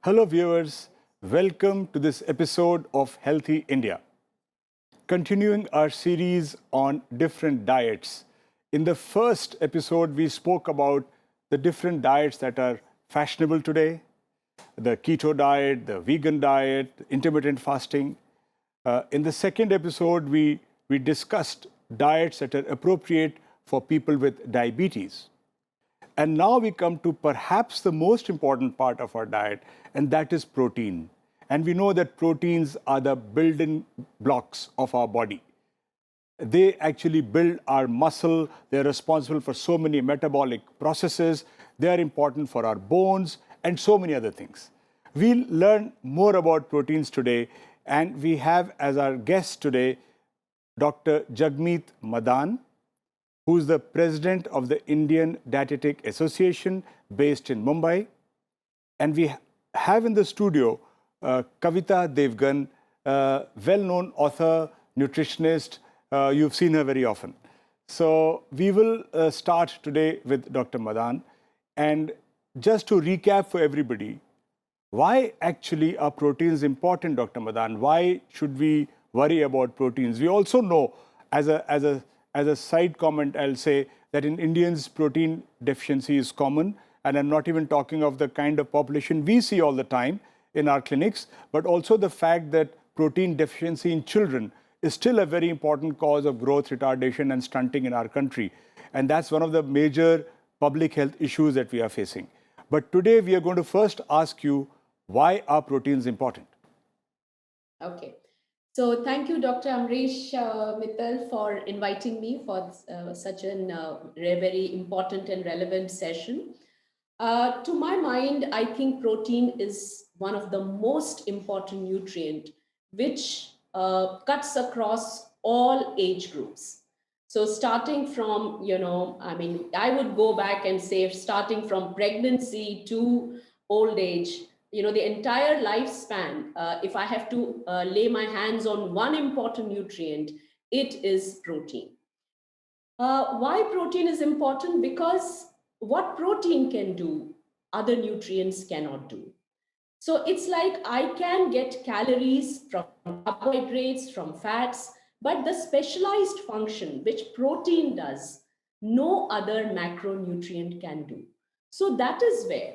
Hello viewers, welcome to this episode of Healthy India. Continuing our series on different diets. In the first episode, we spoke about the different diets that are fashionable today, the keto diet, the vegan diet, intermittent fasting. In the second episode, we discussed diets that are appropriate for people with diabetes. And now we come to perhaps the most important part of our diet, and that is protein. And we know that proteins are the building blocks of our body. They actually build our muscle. They're responsible for so many metabolic processes. They are important for our bones and so many other things. We'll learn more about proteins today, and we have as our guest today Dr. Jagmeet Madan, who is the president of the Indian Dietetic Association based in Mumbai. And we have in the studio Kavita, Devgan, well-known author, nutritionist. You've seen her very often. So we will start today with Dr. Madan. And just to recap for everybody, why actually are proteins important, Dr. Madan? Why should we worry about proteins? We also know, as a side comment, I'll say that in Indians, protein deficiency is common. And I'm not even talking of the kind of population we see all the time in our clinics, but also the fact that protein deficiency in children is still a very important cause of growth retardation and stunting in our country. And that's one of the major public health issues that we are facing. But today we are going to first ask you, why are proteins important? Okay. So thank you, Dr. Ambrish, Mithal, for inviting me for such a very important and relevant session. To my mind, I think protein is one of the most important nutrient which cuts across all age groups. So starting from, I would go back and say starting from pregnancy to old age, the entire lifespan, if I have to lay my hands on one important nutrient, it is protein. Why protein is important? Because what protein can do, other nutrients cannot do. So it's like I can get calories from carbohydrates, from fats, but the specialized function which protein does, no other macronutrient can do. So that is where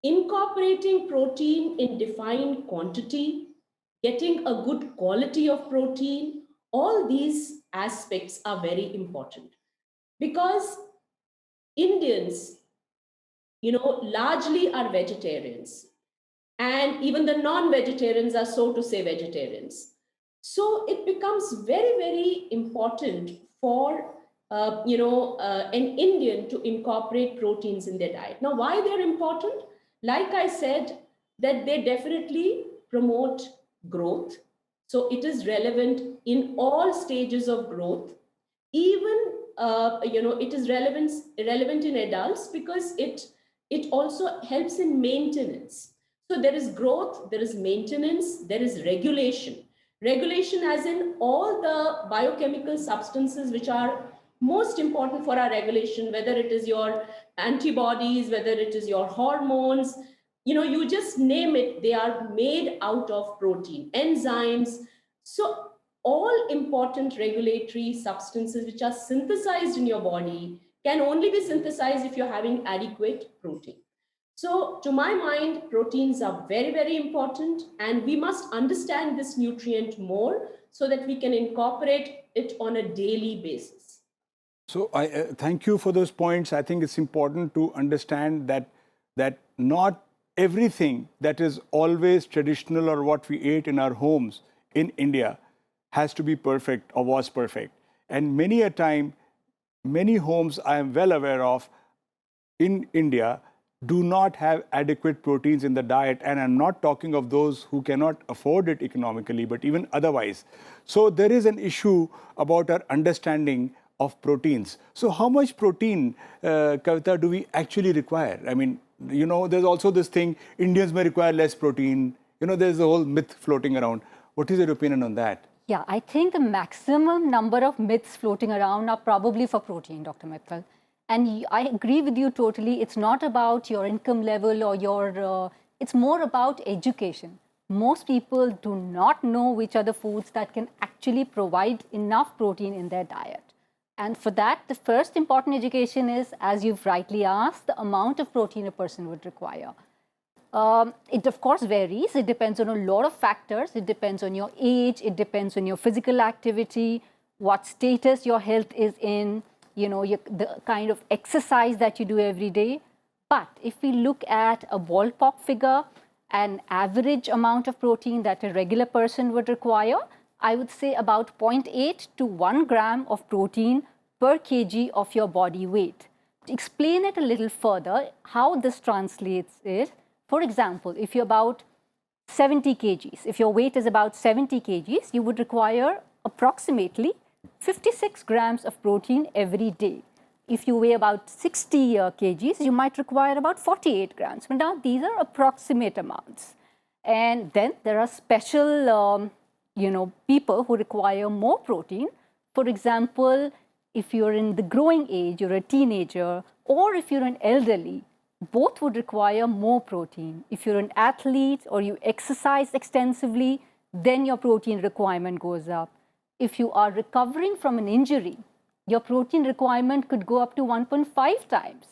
incorporating protein in defined quantity, getting a good quality of protein, all these aspects are very important. Because Indians, largely are vegetarians. And even the non-vegetarians are, so to say, vegetarians. So it becomes very, very important for an Indian to incorporate proteins in their diet. Now, why they're important? Like I said, that they definitely promote growth. So it is relevant in all stages of growth. Even it is relevant in adults because it also helps in maintenance. So there is growth, there is maintenance, there is regulation. Regulation as in all the biochemical substances which are most important for our regulation, whether it is your antibodies, whether it is your hormones, you just name it, they are made out of protein, enzymes. So all important regulatory substances which are synthesized in your body can only be synthesized if you're having adequate protein. So to my mind, proteins are very, very important, and we must understand this nutrient more so that we can incorporate it on a daily basis. So I thank you for those points. I think it's important to understand that not everything that is always traditional or what we ate in our homes in India has to be perfect or was perfect. And many a time, many homes I am well aware of in India do not have adequate proteins in the diet. And I'm not talking of those who cannot afford it economically, but even otherwise. So there is an issue about our understanding of proteins. So how much protein, Kavita, do we actually require? I mean, there's also this thing, Indians may require less protein. There's a whole myth floating around. What is your opinion on that? Yeah, I think the maximum number of myths floating around are probably for protein, Dr. Mithal. And I agree with you totally. It's not about your income level or your It's more about education. Most people do not know which are the foods that can actually provide enough protein in their diet. And for that, the first important education is, as you've rightly asked, the amount of protein a person would require. It of course varies. It depends on a lot of factors. It depends on your age. It depends on your physical activity, what status your health is in, the kind of exercise that you do every day. But if we look at a ballpark figure, an average amount of protein that a regular person would require, I would say about 0.8 to 1 gram of protein per kg of your body weight. To explain it a little further, how this translates is, for example, if you're about 70 kgs, if your weight is about 70 kgs, you would require approximately 56 grams of protein every day. If you weigh about 60 kgs, you might require about 48 grams. But now these are approximate amounts. And then there are special, people who require more protein. For example, if you're in the growing age, you're a teenager, or if you're an elderly, both would require more protein. If you're an athlete or you exercise extensively, then your protein requirement goes up. If you are recovering from an injury, your protein requirement could go up to 1.5 times.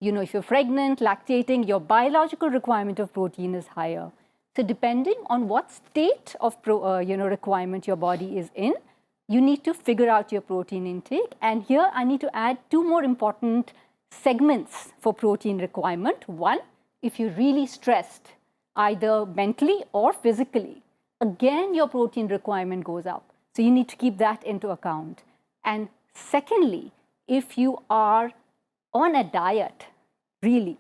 If you're pregnant, lactating, your biological requirement of protein is higher. So depending on what state of requirement your body is in, you need to figure out your protein intake. And here I need to add two more important segments for protein requirement. One, if you're really stressed, either mentally or physically, again, your protein requirement goes up. So you need to keep that into account. And secondly, if you are on a diet, really,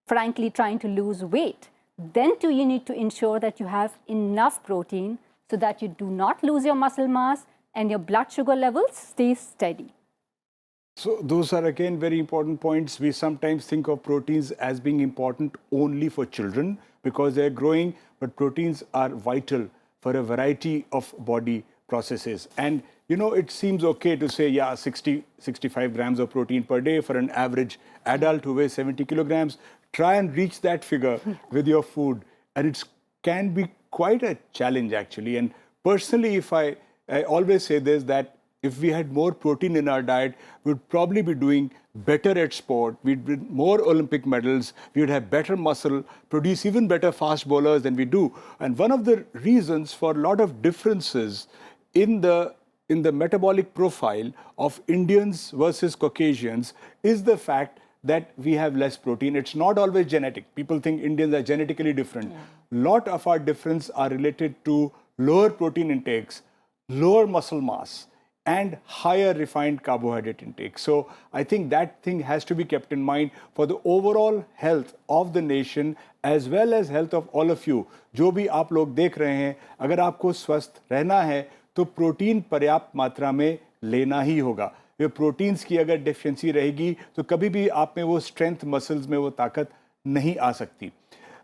frankly, trying to lose weight, then too you need to ensure that you have enough protein so that you do not lose your muscle mass and your blood sugar levels stay steady. So those are again very important points. We sometimes think of proteins as being important only for children because they're growing, but proteins are vital for a variety of body processes. And it seems okay to say, 60, 65 grams of protein per day for an average adult who weighs 70 kilograms. Try and reach that figure with your food. And it can be quite a challenge, actually. And personally, I always say this, that if we had more protein in our diet, we'd probably be doing better at sport. We'd win more Olympic medals. We would have better muscle, produce even better fast bowlers than we do. And one of the reasons for a lot of differences in the metabolic profile of Indians versus Caucasians is the fact that we have less protein. It's not always genetic. People think Indians are genetically different. Lot of our difference are related to lower protein intakes, lower muscle mass, and higher refined carbohydrate intake. So I think that thing has to be kept in mind for the overall health of the nation as well as health of all of you. जो भी आप लोग देख रहे हैं, अगर आपको स्वस्थ रहना है तो प्रोटीन पर्याप्त मात्रा में लेना ही होगा. ये प्रोटीन्स की अगर डेफिशिएंसी रहेगी तो कभी भी आप में वो स्ट्रेंथ मसल्स में वो ताकत नहीं आ सकती.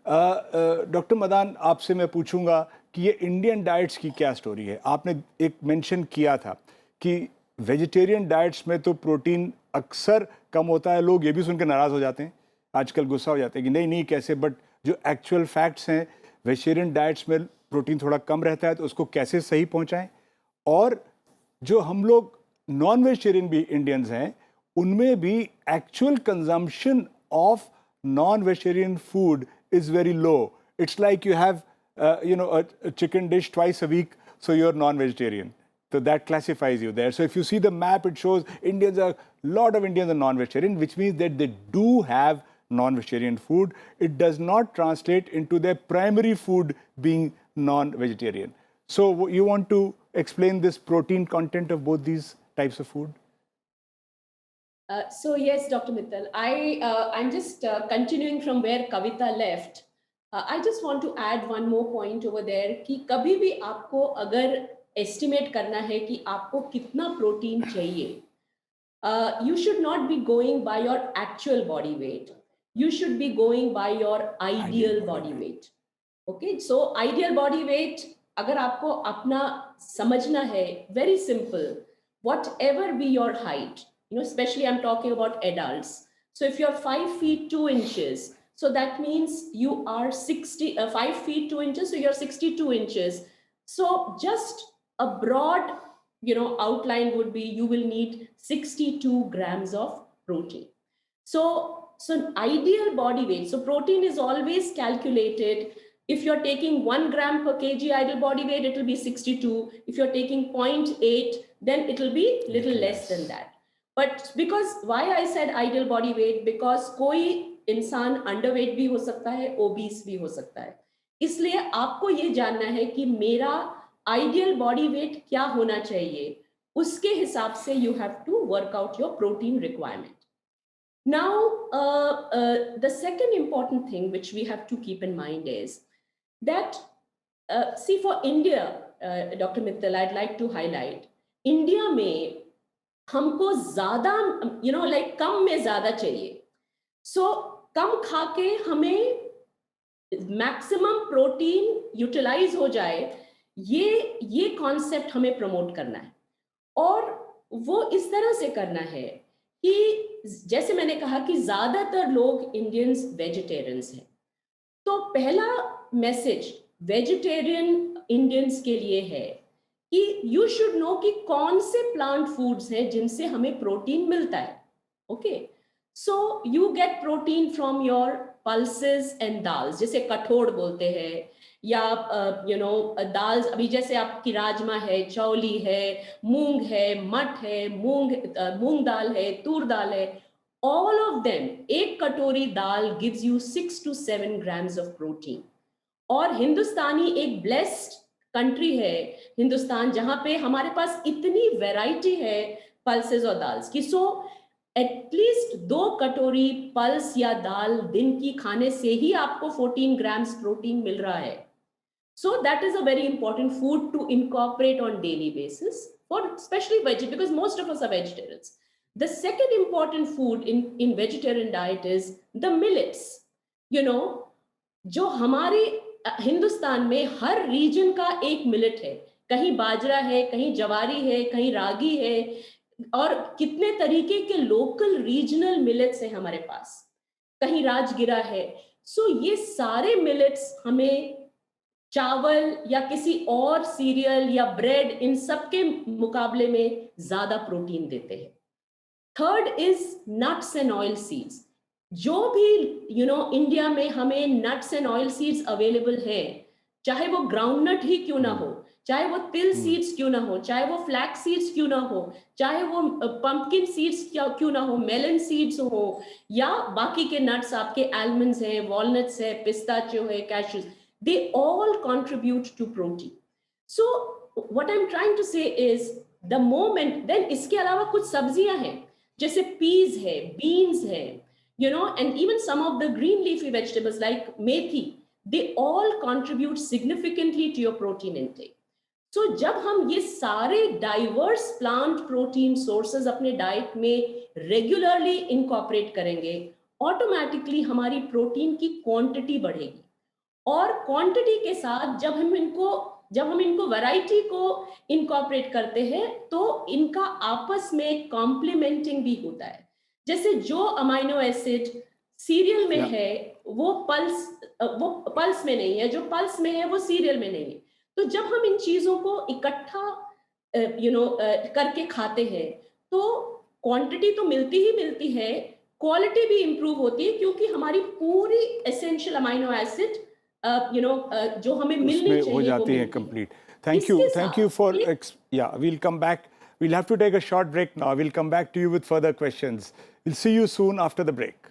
डॉक्टर मदान, आपसे मैं पूछूंगा कि ये इंडियन डाइट्स की क्या स्टोरी है. आपने एक मेंशन किया था कि वेजिटेरियन डाइट्स में तो प्रोटीन अक्सर कम होता है. लोग ये भी सुनकर नाराज़ हो जाते हैं, आजकल गुस्सा हो जाते हैं कि नहीं कैसे, बट जो एक्चुअल फैक्ट्स हैं वेजिटेरियन डाइट्स में प्रोटीन थोड़ा कम रहता है, तो उसको कैसे सही पहुंचाएं. और जो हम लोग नॉन वेजिटेरियन भी इंडियंस हैं, उनमें भी actual consumption of non vegetarian food is very low. It's like you have a chicken dish twice a week, so you're non-vegetarian. So that classifies you there. So if you see the map, it shows a lot of Indians are non-vegetarian, which means that they do have non-vegetarian food. It does not translate into their primary food being non-vegetarian. So you want to explain this protein content of both these types of food? So yes, Dr. Mithal, I'm just continuing from where Kavita left. I just want to add one more point over there कि कभी भी आपको अगर estimate करना है कि आपको कितना प्रोटीन चाहिए, you should not be going by your actual body weight. You should be going by your ideal body weight. Okay, so ideal body weight अगर आपको अपना समझना है, very simple. Whatever be your height, especially I'm talking about adults. So if you're 5 feet 2 inches, So that means you are 5 feet 2 inches, so you're 62 inches. So just a broad, outline would be you will need 62 grams of protein. So ideal body weight. So protein is always calculated. If you're taking 1 gram per kg ideal body weight, it will be 62. If you're taking 0.8, then it will be little less than that. But because why I said ideal body weight, because कोई इंसान underweight भी हो सकता है, obese भी हो सकता है. इसलिए आपको ये जानना है कि मेरा आइडियल बॉडी वेट क्या होना चाहिए. उसके हिसाब से you have to work out your protein requirement. Now, the second important thing which we have to keep in mind is that, see, for India, Dr. Mithal, I'd like to highlight, India में हमको ज़्यादा, कम में ज़्यादा चाहिए. So, कम खा के हमें maximum protein utilise हो जाए, ये कॉन्सेप्ट हमें प्रमोट करना है. और वो इस तरह से करना है कि जैसे मैंने कहा कि ज्यादातर लोग इंडियंस वेजिटेरियंस हैं. तो पहला मैसेज वेजिटेरियन इंडियंस के लिए है कि यू शुड नो कि कौन से प्लांट फूड्स हैं जिनसे हमें प्रोटीन मिलता है. Okay, so you get protein from your pulses and dals, जिसे कठोड़ बोलते हैं, या दाल्स, अभी जैसे आपकी राजमा है, चौली है, मूंग है, मठ है, मूंग दाल है, तूर दाल है. ऑल ऑफ देम, एक कटोरी दाल gives you 6 to 7 grams of protein. और हिंदुस्तानी एक ब्लेस्ड कंट्री है हिंदुस्तान, जहां पे हमारे पास इतनी वैरायटी है पल्सेस और दाल्स की. सो एटलीस्ट 2 कटोरी पल्स या दाल दिन की खाने से ही आपको 14 grams प्रोटीन मिल रहा है. So that is a very important food to incorporate on daily basis, for especially veggie, because most of us are vegetarians. The second important food in vegetarian diet is the millets. जो हमारे हिंदुस्तान में हर reason का एक millet है. कहीं बाजरा है, कहीं जवारी है, कहीं रागी है, और कितने तरीके के लोकल रीजनल मिलेट्स हैं हमारे पास, कहीं राजगिरा है. सो ये सारे मिलेट्स हमें चावल या किसी और सीरियल या ब्रेड, इन सब के मुकाबले में ज्यादा प्रोटीन देते हैं. Third is nuts and oil seeds. जो भी इंडिया में हमें nuts and oil seeds available है, चाहे वो ग्राउंडनट ही क्यों ना हो, चाहे वो तिल सीड्स क्यों ना हो, चाहे वो फ्लैक्स सीड्स क्यों ना हो, चाहे वो पंपकिन सीड्स क्यों ना हो, मेलन सीड्स हो, या बाकी के नट्स आपके आलमंड्स हैं, वॉलनट्स है, पिस्ताचियो है, cashews, they all contribute to protein. So what I'm trying to say is the moment, then इसके अलावा कुछ सब्जियां हैं जैसे peas है, beans है, and even some of the green leafy vegetables like methi, they all contribute significantly to your protein intake. So जब हम ये सारे diverse plant protein sources अपने डाइट में regularly incorporate करेंगे, automatically हमारी प्रोटीन की क्वांटिटी बढ़ेगी. और क्वांटिटी के साथ जब हम इनको वैरायटी को इनकॉर्पोरेट करते हैं, तो इनका आपस में कॉम्प्लीमेंटिंग भी होता है. जैसे जो अमाइनो एसिड सीरियल में है वो पल्स में नहीं है, जो पल्स में है वो सीरियल में नहीं है. तो जब हम इन चीजों को इकट्ठा करके खाते हैं, तो क्वांटिटी तो मिलती ही मिलती है, क्वालिटी भी इंप्रूव होती है, क्योंकि हमारी पूरी एसेंशियल अमाइनो एसिड जो हमें मिलनी चाहिए हो जाती है complete. Thank you for we'll come back. We'll have to take a short break now. We'll come back to you with further questions. We'll see you soon after the break.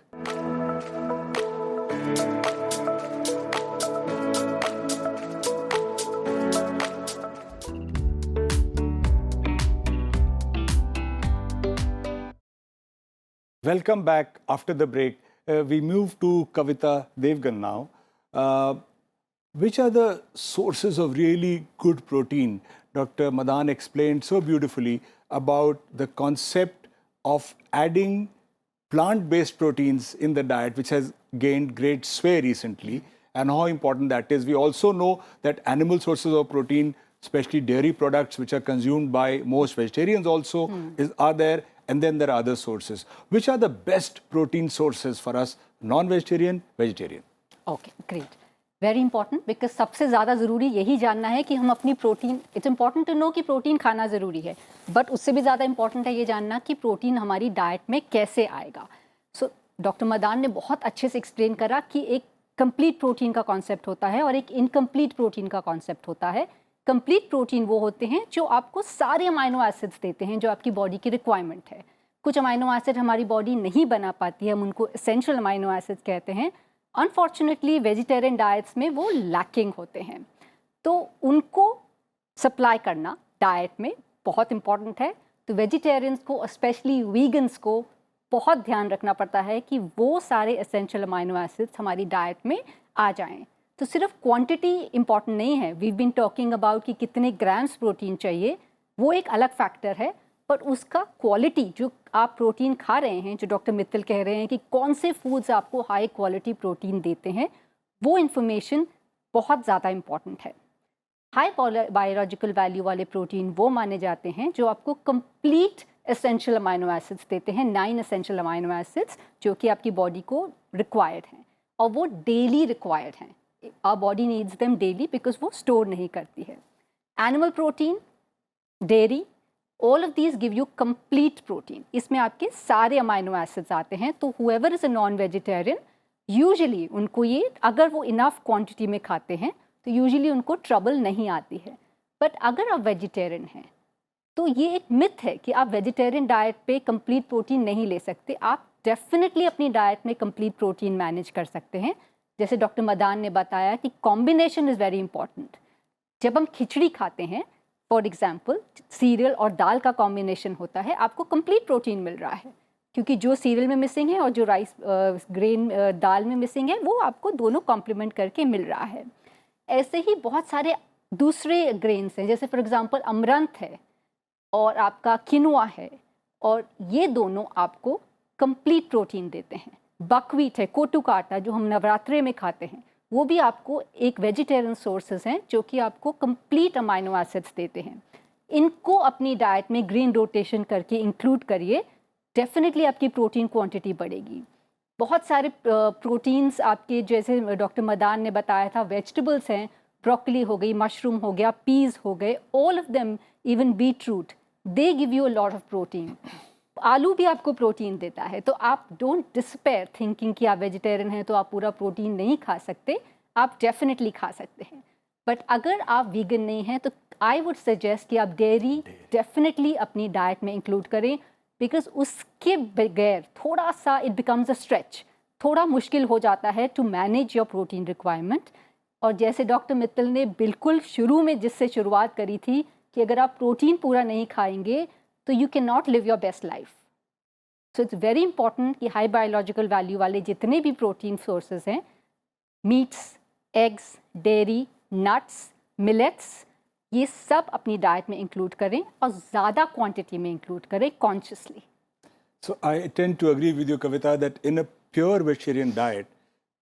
Welcome back after the break. We move to Kavita Devgan now. Which are the sources of really good protein? Dr. Madan explained so beautifully about the concept of adding plant-based proteins in the diet, which has gained great sway recently, and how important that is. We also know that animal sources of protein, especially dairy products, which are consumed by most vegetarians also, are there. and then there are other sources. Which are the best protein sources for us, non-vegetarian, vegetarian? Okay, great. Very important, because सबसे ज़्यादा ज़रूरी यही जानना है कि हम अपनी protein, it's important to know कि प्रोटीन खाना ज़रूरी है, बट उससे भी ज़्यादा इम्पॉर्टेंट है ये जानना कि प्रोटीन हमारी डाइट में कैसे आएगा. सो डॉक्टर मदान ने बहुत अच्छे से एक्सप्लेन करा कि एक कंप्लीट प्रोटीन का कॉन्सेप्ट होता है और एक इनकम्प्लीट प्रोटीन का कॉन्सेप्ट होता है. कंप्लीट प्रोटीन वो होते हैं जो आपको सारे अमाइनो एसिड्स देते हैं जो आपकी बॉडी की रिक्वायरमेंट है. कुछ अमाइनो एसिड हमारी बॉडी नहीं बना पाती है, हम उनको एसेंशियल अमाइनो एसिड्स कहते हैं. अनफॉर्चुनेटली वेजिटेरियन डाइट्स में वो लैकिंग होते हैं, तो उनको सप्लाई करना डाइट में बहुत इम्पॉर्टेंट है. तो वेजिटेरियंस को, स्पेशली वीगन्स को, बहुत ध्यान रखना पड़ता है कि वो सारे एसेंशियल अमाइनो एसिड्स हमारी डाइट में आ जाएं. तो सिर्फ क्वांटिटी इम्पॉर्टेंट नहीं है. वी बीन टॉकिंग अबाउट कि कितने ग्राम्स प्रोटीन चाहिए, वो एक अलग फैक्टर है, पर उसका क्वालिटी, जो आप प्रोटीन खा रहे हैं, जो डॉक्टर मित्तल कह रहे हैं कि कौन से फूड्स आपको हाई क्वालिटी प्रोटीन देते हैं, वो इन्फॉर्मेशन बहुत ज़्यादा इम्पॉर्टेंट है. हाई बायोलॉजिकल वैल्यू वाले प्रोटीन वो माने जाते हैं जो आपको कंप्लीट एसेंशियल अमाइनो एसिड्स देते हैं, 9 एसेंशियल अमाइनो एसिड्स जो कि आपकी बॉडी को रिक्वायर्ड हैं, और वो डेली रिक्वायर्ड हैं. Our body needs them daily because वो स्टोर नहीं करती है. Animal protein, dairy, all of these give you complete protein. इसमें आपके सारे अमाइनो एसिड्स आते हैं. तो whoever is a non vegetarian, usually उनको ये, अगर वो इनफ क्वांटिटी में खाते हैं तो यूजुअली उनको ट्रबल नहीं आती है. बट अगर आप वेजिटेरियन हैं तो ये एक मिथ है कि आप वेजिटेरियन डाइट पे कंप्लीट प्रोटीन नहीं ले सकते. आप डेफिनेटली अपनी डाइट में कंप्लीट प्रोटीन मैनेज कर सकते हैं. जैसे डॉक्टर मदान ने बताया कि कॉम्बिनेशन इज़ वेरी इंपॉर्टेंट. जब हम खिचड़ी खाते हैं, फॉर एग्जाम्पल सीरियल और दाल का कॉम्बिनेशन होता है, आपको कंप्लीट प्रोटीन मिल रहा है, क्योंकि जो सीरियल में मिसिंग है और जो राइस ग्रेन दाल में मिसिंग है, वो आपको दोनों कॉम्प्लीमेंट करके मिल रहा है. ऐसे ही बहुत सारे दूसरे ग्रेन्स हैं, जैसे फॉर एग्जांपल अमरंथ है और आपका किनुआ है, और ये दोनों आपको कंप्लीट प्रोटीन देते हैं. बकवीट है, कोटू का आटा जो हम नवरात्रे में खाते हैं, वो भी आपको एक वेजिटेरियन सोर्सेज हैं जो कि आपको कंप्लीट अमाइनो एसिड्स देते हैं. इनको अपनी डाइट में ग्रीन रोटेशन करके इंक्लूड करिए, डेफिनेटली आपकी प्रोटीन क्वांटिटी बढ़ेगी. बहुत सारे प्रोटीन्स आपके, जैसे डॉक्टर मदान ने बताया था, वेजिटेबल्स हैं, ब्रोकली हो गई, मशरूम हो गया, पीज हो गए, all of them, even beetroot, they give you a lot of protein. आलू भी आपको प्रोटीन देता है. तो आप डोंट डिस्पेयर थिंकिंग कि आप वेजिटेरियन हैं तो आप पूरा प्रोटीन नहीं खा सकते. आप डेफिनेटली खा सकते हैं. बट अगर आप वीगन नहीं हैं तो आई वुड सजेस्ट कि आप डेयरी डेफिनेटली अपनी डाइट में इंक्लूड करें, बिकॉज उसके बगैर थोड़ा सा इट बिकम्स अ स्ट्रेच, थोड़ा मुश्किल हो जाता है to manage your protein requirement. और जैसे डॉक्टर मित्तल ने बिल्कुल शुरू में जिससे शुरुआत करी थी कि अगर आप प्रोटीन पूरा नहीं खाएंगे तो you can not live your best life. So it's very important कि हाई बायोलॉजिकल वैल्यू वाले जितने भी प्रोटीन सोर्सेज हैं, meets, eggs, dairy, nuts, millets, ये सब अपनी डाइट में इंक्लूड करें और ज़्यादा क्वांटिटी में इंक्लूड करें consciously. So I tend to agree with you, Kavita, that in a pure vegetarian diet,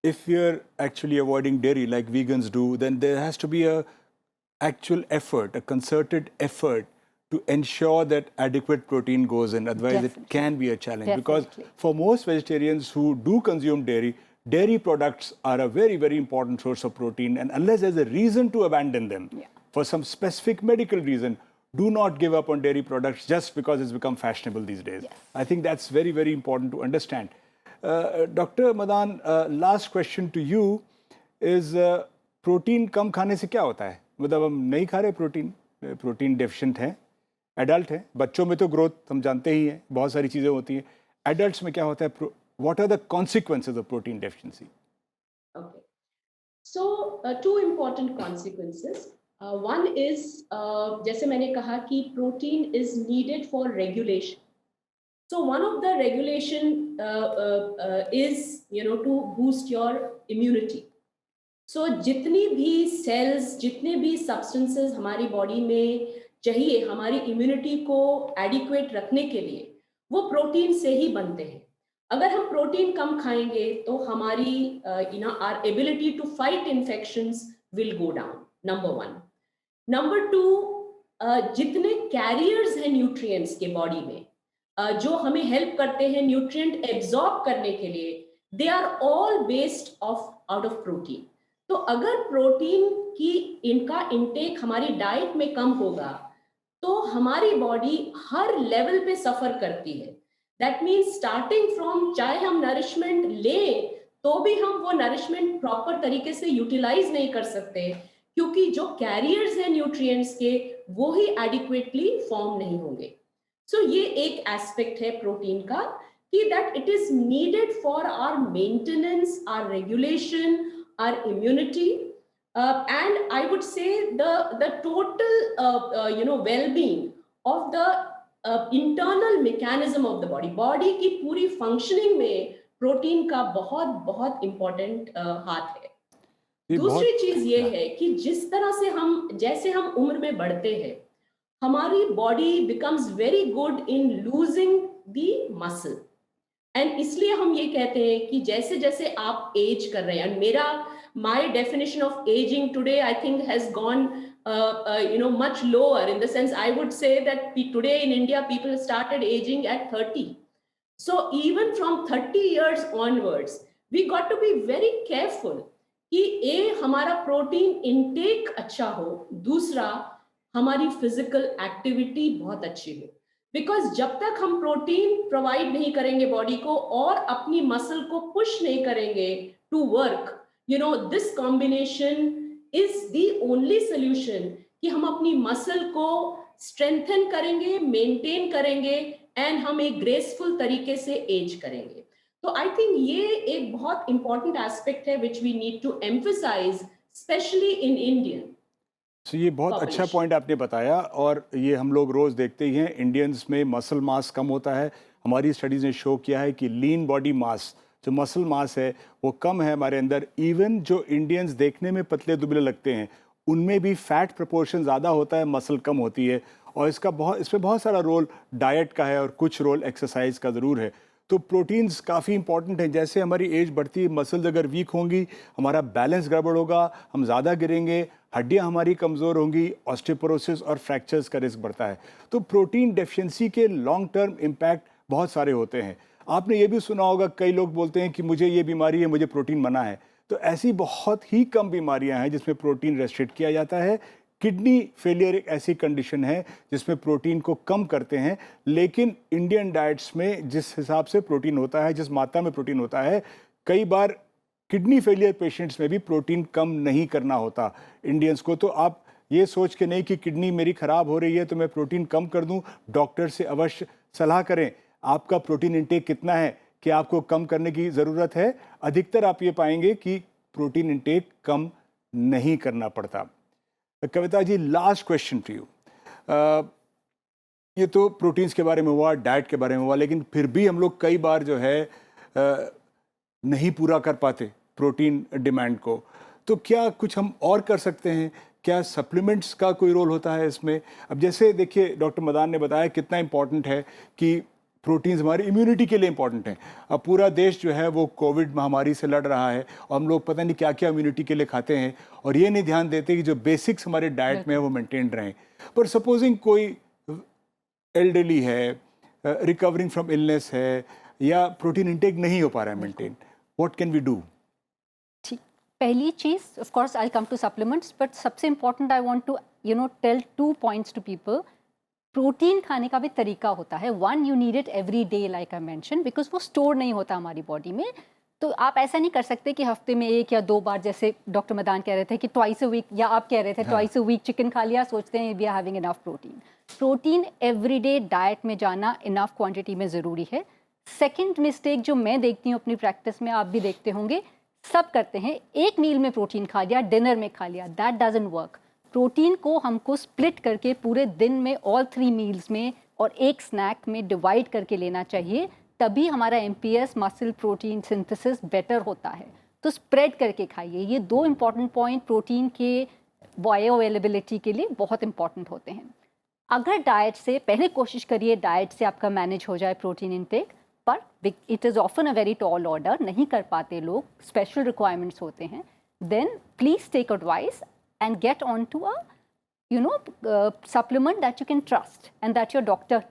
if you're actually avoiding dairy like vegans do, then there has to be a actual effort, a concerted effort to ensure that adequate protein goes in. Otherwise, Definitely. it can be a challenge. Definitely. Because for most vegetarians who do consume dairy, dairy products are a very, very important source of protein. And unless there's a reason to abandon them, for some specific medical reason, do not give up on dairy products just because it's become fashionable these days. Yes. I think that's very, very important to understand. Dr. Madan, last question to you is protein कम खाने से क्या होता है? मतलब हम नहीं खा रहे प्रोटीन डेफिशिएंट हैं, एडल्ट हैं, बच्चों में तो ग्रोथ हम जानते ही हैं, बहुत सारी चीज़ें होती हैं. एडल्ट्स में क्या होता है? What are the consequences of protein deficiency? Okay. So, two important consequences. One is, जैसे मैंने कहा कि protein is needed for regulation. So, one of the regulation is, to boost your immunity. So, जितनी भी cells, जितने भी substances हमारी body में चाहिए हमारी immunity को adequate रखने के लिए, वो protein से ही बनते हैं. अगर हम प्रोटीन कम खाएंगे तो हमारी our ability to fight infections will go down. Number one. Number two, जितने कैरियर्स हैं न्यूट्रिएंट्स के बॉडी में, जो हमें हेल्प करते हैं न्यूट्रिएंट एब्जॉर्ब करने के लिए, they are all based out of protein. तो अगर प्रोटीन की इनका इनटेक हमारी डाइट में कम होगा तो हमारी बॉडी हर लेवल पे सफर करती है। दैट मीन्स स्टार्टिंग फ्रॉम, चाहे हम नरिशमेंट लें तो भी हम वो नरिशमेंट प्रॉपर तरीके से यूटिलाइज नहीं कर सकते, क्योंकि जो कैरियर्स हैं न्यूट्रिएंट्स के वो ही एडिक्वेटली फॉर्म नहीं होंगे। सो ये एक एस्पेक्ट है प्रोटीन का कि that it is needed for our maintenance, our regulation, our immunity, and I would say the total well-being of the internal mechanism of the body. Body की पूरी functioning में प्रोटीन का बहुत बहुत important हाथ है। दूसरी चीज ये है कि जिस तरह से जैसे हम उम्र में बढ़ते हैं, हमारी body becomes very good in losing the muscle, and इसलिए हम ये कहते हैं कि जैसे जैसे आप एज कर रहे हैं, my definition of aging today I think has gone much lower, in the sense I would say that today in India people started aging at 30. So even from 30 years onwards we got to be very careful कि हमारा protein intake अच्छा हो, दूसरा हमारी physical activity बहुत अच्छी हो। Because जब तक हम प्रोटीन प्रोवाइड नहीं करेंगे बॉडी को और अपनी मसल को पुश नहीं करेंगे to work, this combination is the only solution कि हम अपनी मसल को स्ट्रेंथन करेंगे, मेंटेन करेंगे एंड हम एक ग्रेसफुल तरीके से एज करेंगे। तो आई थिंक ये एक बहुत इंपॉर्टेंट एस्पेक्ट है which we need to emphasise, specially in Indian. तो ये बहुत अच्छा पॉइंट आपने बताया, और ये हम लोग रोज़ देखते ही हैं, इंडियंस में मसल मास कम होता है। हमारी स्टडीज़ ने शो किया है कि लीन बॉडी मास, जो मसल मास है वो कम है हमारे अंदर। इवन जो इंडियंस देखने में पतले दुबले लगते हैं उनमें भी फैट प्रोपोर्शन ज़्यादा होता है, मसल कम होती है। और इसमें बहुत सारा रोल डाइट का है और कुछ रोल एक्सरसाइज का ज़रूर है। तो प्रोटीन्स काफ़ी इंपॉर्टेंट हैं। जैसे हमारी एज बढ़ती है, मसल्स अगर वीक होंगी, हमारा बैलेंस गड़बड़ होगा, हम ज़्यादा गिरेंगे, हड्डियां हमारी कमज़ोर होंगी, ऑस्टियोपोरोसिस और फ्रैक्चर्स का रिस्क बढ़ता है। तो प्रोटीन डेफिशिएंसी के लॉन्ग टर्म इम्पैक्ट बहुत सारे होते हैं। आपने ये भी सुना होगा, कई लोग बोलते हैं कि मुझे ये बीमारी है, मुझे प्रोटीन मना है। तो ऐसी बहुत ही कम बीमारियां हैं जिसमें प्रोटीन रेस्ट्रिक्ट किया जाता है। किडनी फेलियर एक ऐसी कंडीशन है जिसमें प्रोटीन को कम करते हैं, लेकिन इंडियन डाइट्स में जिस हिसाब से प्रोटीन होता है, जिस मात्रा में प्रोटीन होता है, कई बार किडनी फेलियर पेशेंट्स में भी प्रोटीन कम नहीं करना होता इंडियंस को। तो आप ये सोच के नहीं कि किडनी मेरी ख़राब हो रही है तो मैं प्रोटीन कम कर दूं, डॉक्टर से अवश्य सलाह करें। आपका प्रोटीन इंटेक कितना है कि आपको कम करने की ज़रूरत है। अधिकतर आप ये पाएंगे कि प्रोटीन इंटेक कम नहीं करना पड़ता। Kavita ji, last question to you. ये तो प्रोटीन्स के बारे में हुआ, डाइट के बारे में हुआ, लेकिन फिर भी हम लोग कई बार जो है नहीं पूरा कर पाते प्रोटीन डिमांड को। तो क्या कुछ हम और कर सकते हैं? क्या सप्लीमेंट्स का कोई रोल होता है इसमें? अब जैसे देखिए, डॉक्टर मदान ने बताया कितना इम्पॉर्टेंट है कि प्रोटीन्स हमारी इम्यूनिटी के लिए इम्पॉर्टेंट हैं। अब पूरा देश जो है वो कोविड महामारी से लड़ रहा है और हम लोग पता नहीं क्या क्या इम्यूनिटी के लिए खाते हैं और ये नहीं ध्यान देते कि जो बेसिक्स हमारे डाइट में है वो मेंटेन रहें। पर सपोजिंग कोई एल्डरली है, रिकवरिंग फ्रॉम इलनेस है, या प्रोटीन इंटेक नहीं हो पा रहा है maintain, what can we do? पहली चीज़, of course I come to supplements, but सबसे important I want to tell 2 points to people. Protein खाने का भी तरीका होता है। One, you need it every day like I mention, because वो स्टोर नहीं होता हमारी बॉडी में। तो आप ऐसा नहीं कर सकते कि हफ्ते में 1 या 2 बार, जैसे डॉक्टर मदान कह रहे थे कि ट्वाइस अ वीक, या आप कह रहे थे ट्वाइस अ वीक चिकन खा लिया, सोचते हैं we are having enough protein. Everyday diet डाइट में जाना इनफ क्वांटिटी में ज़रूरी है। सेकंड मिस्टेक जो मैं देखती हूँ अपनी प्रैक्टिस में, आप भी देखते होंगे, सब करते हैं, एक मील में प्रोटीन खा लिया, डिनर में खा लिया। That doesn't work. प्रोटीन को हमको स्प्लिट करके पूरे दिन में ऑल 3 मील्स में और एक स्नैक में डिवाइड करके लेना चाहिए, तभी हमारा MPS muscle protein synthesis better होता है। तो स्प्रेड करके खाइए। ये 2 इंपॉर्टेंट पॉइंट प्रोटीन के बायो अवेलेबिलिटी के लिए बहुत इंपॉर्टेंट होते हैं। अगर डाइट से पहले कोशिश करिए, डाइट से आपका मैनेज हो जाए प्रोटीन इंटेक, पर it is often a very tall order, नहीं कर पाते लोग, स्पेशल रिक्वायरमेंट्स होते हैं, then please take advice and get on to a supplement that you can trust and that your doctor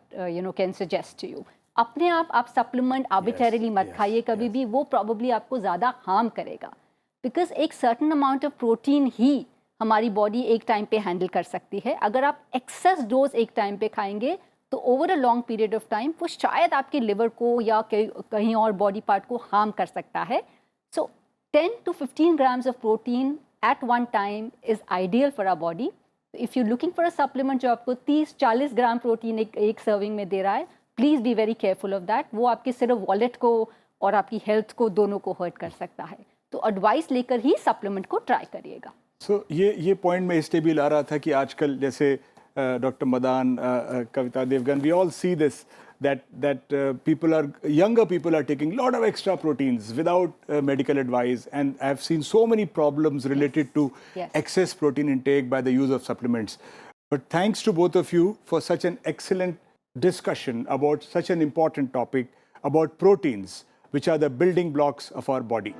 can suggest to you. अपने आप supplement arbitrarily मत खाइए कभी भी, वो probably आपको ज़्यादा harm करेगा, because एक certain amount of protein ही हमारी बॉडी एक टाइम पे हैंडल कर सकती है. अगर आप एक्सेस डोज एक टाइम पे खाएंगे तो over a long period of time वो शायद आपके लिवर को या कहीं और बॉडी पार्ट को हार्म कर सकता है. सो 10 to 15 grams of protein at one time is ideal for our body. If you're looking for a supplement जो आपको 30-40 ग्राम प्रोटीन एक सर्विंग में दे रहा है, please be very careful of that. वो आपके सिर्फ वॉलेट को और आपकी हेल्थ को दोनों को हर्ट कर सकता है. तो एडवाइस लेकर ही सप्लीमेंट को ट्राई करिएगा. सो ये पॉइंट मैं इसलिए भी ला रहा था कि आजकल जैसे doctor Madan, Kavita, Devgan, we all see this that younger people are taking a lot of extra proteins without medical advice, and I have seen so many problems related to excess protein intake by the use of supplements. But thanks to both of you for such an excellent discussion about such an important topic about proteins, which are the building blocks of our body.